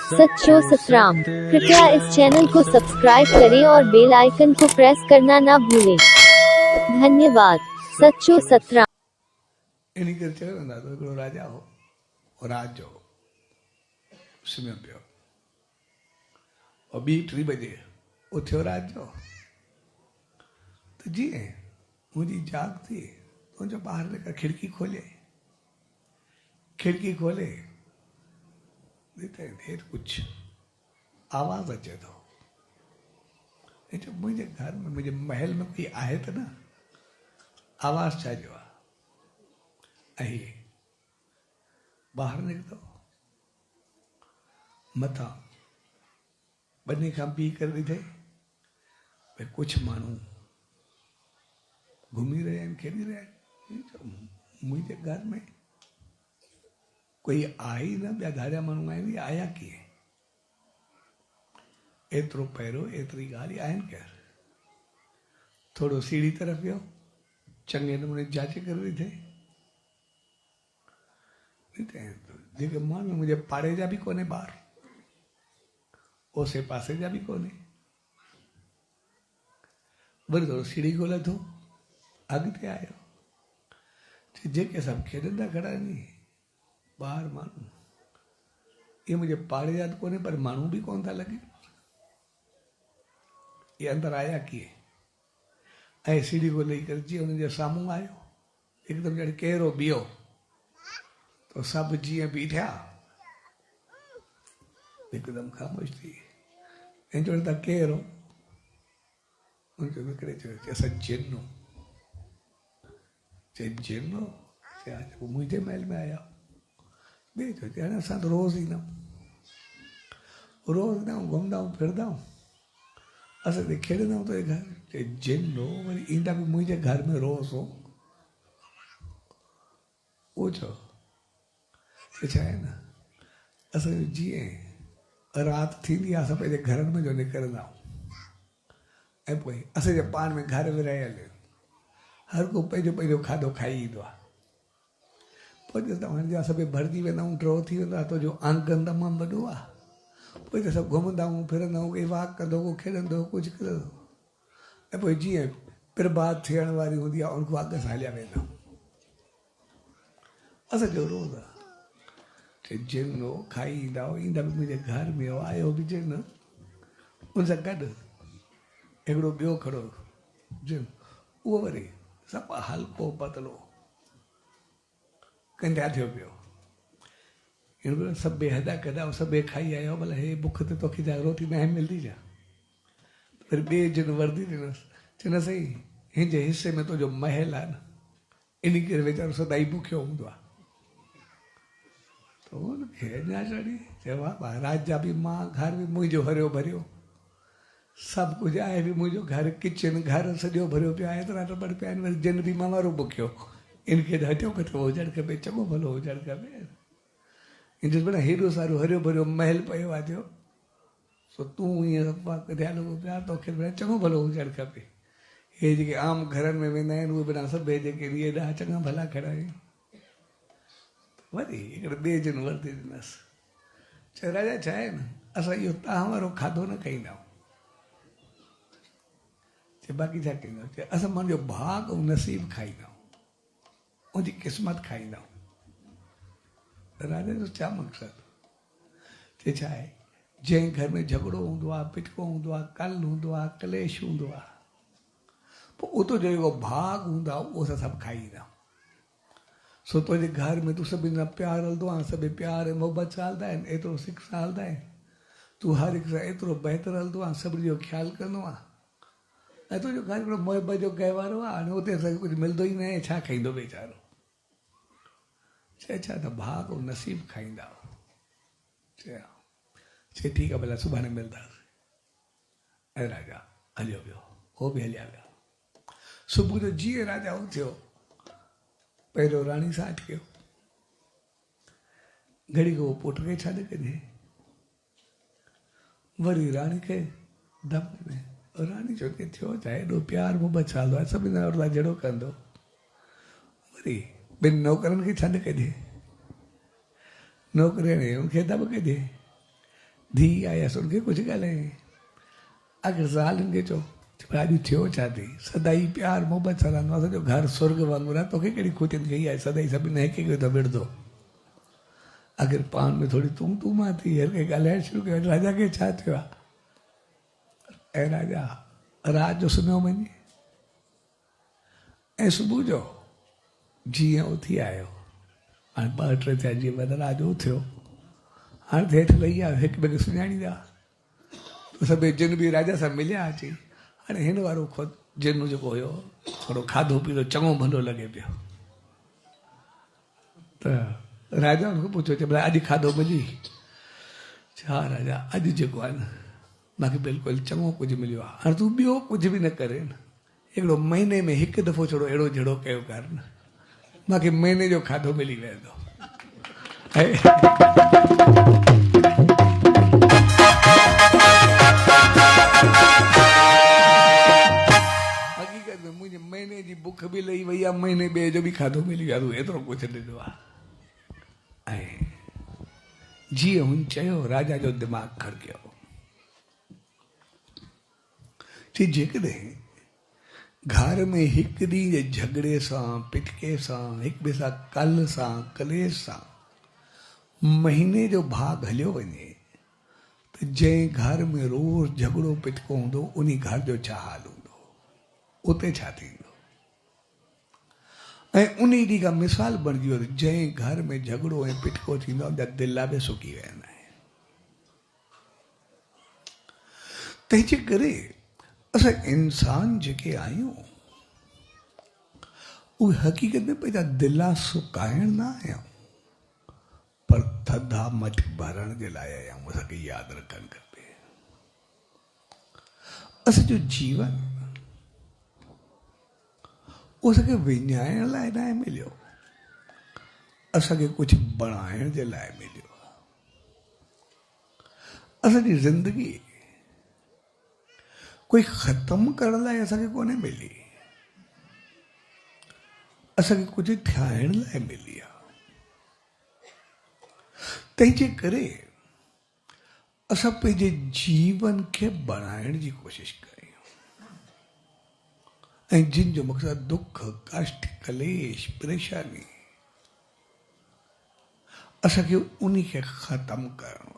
सच्चो सतराम। कृपया इस चैनल को सब्सक्राइब करें और बेल आइकन को प्रेस करना ना भूलें। धन्यवाद। सच्चो सतराम। એની ઘર ચડ્યો ને તો એકડો રાજા હો રાજો સુમ્યો पियो और 2-3 बजे उठ्यो राजो तो जी मुझी जाग थी तो जो बाहर लेकर खिड़की खोले देर कुछ आवाज अचे तो जब मुझे घर में मुझे महल में कोई आए तो ना आवाज छाजो आई बाहर निकतो मथा बनी खां पी कर दी थे भाई कुछ मानू घूमी रहे हैं खेली रहे हैं मुझे घर में कोई आई ना बया धारिया मानू आए नहीं आया किए एतरो पैरो एतरी गाली आयन कर थोड़ो सीढ़ी तरफ गयो चंगे नमूने जांच कर रही थे जेके माण्हू मुझे पाड़े जा भी कोने ॿार ओसे पासे जा भी कोने वरी थोरो सीढ़ी ॻोल्हे थो अॻिते आयो जेके सभु खेॾंदा खड़ा नी ॿार माण्हू ये मुझे पाड़े जा कोने पर माण्हू भी कोन था लगे ये अंदर आया किए ऐं सीढ़ी ॻोल्हे करे जीअं हुनजे साम्हूं आयो हिकदमि ॼण कहिड़ो बीहो तो सब जीअं बीठा एकदम ख़ामोश थी ऐं चवनि था केरु हुनजो विकिणे चयो असां जिन्नो चए जिन्नो पोइ मुंहिंजे महल में आया ॿिए चयो हाणे असां त रोज़ ईंदा आहियूं घुमंदा आहियूं फिरंदा आहियूं असां त खेॾंदा आहियूं तुंहिंजे घर चए जिन्नो वरी ईंदा बि मुंहिंजे घर में रोज़ हो उहो चओ छा आहे न असांजो जीअं राति थींदी आहे असां पंहिंजे घरनि में जो निकिरंदा आहियूं ऐं पोइ असांजे पाण में घर में रहियल हर को पंहिंजो पंहिंजो खाधो खाई ईंदो आहे पोइ ॾिसंदा हाणे सभु भरिजी वेंदा आहियूं ड्रॉ थी वेंदो आहे तुंहिंजो आंगन तमामु वॾो आहे पोइ त सभु घुमंदा आहियूं फिरंदा आहियूं कोई वॉक कंदो को खेॾंदो कुझु कंदो ऐं पोइ जीअं प्रभात थियण वारी हूंदी आहे उन खां अॻु सां हलिया वेंदा आहियूं असांजो रोज़ आहे जिन्नो खाई ईंदा ईंदा बि मुंहिंजे घर में हो आयो बि जिन उन सां गॾु हिकिड़ो ॿियो खड़ो जिन उहो वरी सभु हल्को पतलो कंधा थियो पियो हिन सभु बेहदा कदा सभु खाई आयो भला हे बुख ते तोखे जा रोटी न मिलंदी छा वरी ॿिए जिन वर्दी ॾिनसि चवनि सही हिनजे हिसे में तुंहिंजो महल आहे न इन करे वीचारो सदाई बुखियो हूंदो आहे तो उनखे अञा चढ़ी चयो आहे राजा बि मां घर बि मुंहिंजो हरियो भरियो सभु कुझु आहे बि मुंहिंजो घर किचन घर सॼो भरियो पियो आहे एतिरा टबर पिया आहिनि वरी जिन बि मां वारो बुखियो इनखे त हटियो किथे हुजणु खपे चङो भलो हुजणु खपे इन माना हेॾो सारो हरियो भरियो महल पियो आहे थियो सो तूं ईअं ध्यानु पिया तोखे चङो भलो हुजणु खपे हे जेके आम घरनि में वेंदा आहिनि उहे बिना सभु जेके इहे ॾाढा चङा भला खड़ा आहिनि वरी हिकिड़े ॿिए जिन वर्दी ॾिनसि चयो राजा छा आहे न असां इहो तव्हां वारो खाधो न खाईंदा आहियूं चए बाक़ी छा कंदा आहियूं चए असां मुंहिंजो भाग ऐं नसीब खाईंदा आहियूं मुंहिंजी क़िस्मत खाईंदा आहियूं राजा जो छा मक़सदु चए छा आहे जंहिं घर में झगड़ो हूंदो आहे पिटको हूंदो आहे कल हूंदो आहे कलेश हूंदो आहे पोइ उतो जो जेको भाग हूंदो आहे उहो असां सभु खाई ईंदा आहियूं सो तुंहिंजे घर में तूं सभिनी सां प्यारु हलंदो आहे सभु प्यार ऐं मोहबत सां हलंदा आहिनि एतिरो सिक सां हलंदा आहिनि तूं हर हिकु सां एतिरो बहितरु हलंदो आहे सभिनी जो ख़्यालु कंदो आहे ऐं तुंहिंजो घर हिकिड़ो मोहबत जो गहिवारो आहे हाणे उते असांखे कुझु मिलंदो ई न आहे छा खाईंदो वीचारो चए छा त भाग ऐं नसीब खाईंदा चए ठीकु आहे भला सुभाणे मिलंदासीं ऐं राजा हलियो वियो उहो बि हलिया विया सुबुह जो जीअं राजा उथियो पहिरियों राणी सां अटकियो घड़ी को पुट खे छॾे कजे वरी राणी खे दम में राणी चयो की थियो छा हेॾो प्यार मोहबत छालंदो आहे सभिनी सां जहिड़ो कंदो वरी ॿिनि नौकरनि खे छॾे कजे नौकरी उनखे दॿ कजे धी आया सुन कुछ ॻाल्हाए अगर ज़ालुनि खे चओ अॼु थियो छा थी सदाई प्यार मोहबत सां रहंदो आहे सॼो घर स्वर्ग वांगुरु आहे तोखे कहिड़ी खुटियुनि कई आहे सदाई सभिनि हिक हिक त विढ़ंदो अगरि पाण में थोरी तूं मां थी हर कंहिं ॻाल्हाइण शुरू कयो राजा खे छा थियो आहे ऐं राजा राति जो सुम्हियो वञे ऐं सुबुह जो जीअं उथी आयो हाणे 2-3 थिया जीअं वॾा रात जो उथियो हाणे हेठि लही आयो हिकु ॿिए खे सुञाणींदा त सभई जिन बि राजा सां मिलिया अची हाणे हिन वारो खुदि जिन जेको हुयो थोरो खाधो पीतो चङो भलो लॻे पियो त राजा हुनखां पुछियो चए भला अॼु खाधो मिली छा राजा अॼु जेको आहे न मूंखे बिल्कुलु चङो कुझु मिलियो आहे हाणे तूं ॿियो कुझु बि न करे न हिकिड़ो महीने में हिकु दफ़ो छड़ो अहिड़ो जहिड़ो कयो कर न मूंखे महीने जो खाधो मिली वेंदो हक़ीक़त में मुंहिंजे महीने जी बुख बि लही वई आहे महीने ॿिए जो बि खाधो मिली वियो आहे एतिरो कुझु ॾिनो आहे ऐं जीअं हुन चयो राजा जो दिमाग़ खड़कियो चई जेकॾहिं घर में हिकु ॾींहं जे झगड़े सां पिटके सां हिक ॿिए सां कल सां कलेश सां महीने जो भाग हलियो वञे त जंहिं घर में रोज़ झगड़ो पिटको हूंदो उन घर जो छा हाल हूंदो उते छा थींदो ऐं उन ॾींहं खां मिसाल बणिजी वियो जंहिं घर में झगड़ो ऐं पिटको थींदो आहे उनजा दिला बि सुकी वेंदा आहिनि तंहिंजे करे असां इंसान जेके आहियूं उहे हक़ीक़त में पंहिंजा दिला सुकाइण न आहियूं पर थधा मट भरण जे लाइ आहियूं असांखे यादि रखणु खपे असांजो जीवन उहो असांखे विञाइण लाइ न आहे मिलियो असांखे कुझु बणाइण जे लाइ मिलियो असांजी ज़िंदगी कोई ख़तम करण लाइ असांखे कोन्हे मिली असांखे कुझु ठाहिण लाइ मिली आहे तंहिंजे करे असां पंहिंजे जीवन खे बणाइण जी कोशिशि कयूं ऐं जिन जो मक़सदु दुख कष्ट कलेश परेशानी असांखे उन खे ख़तम करणो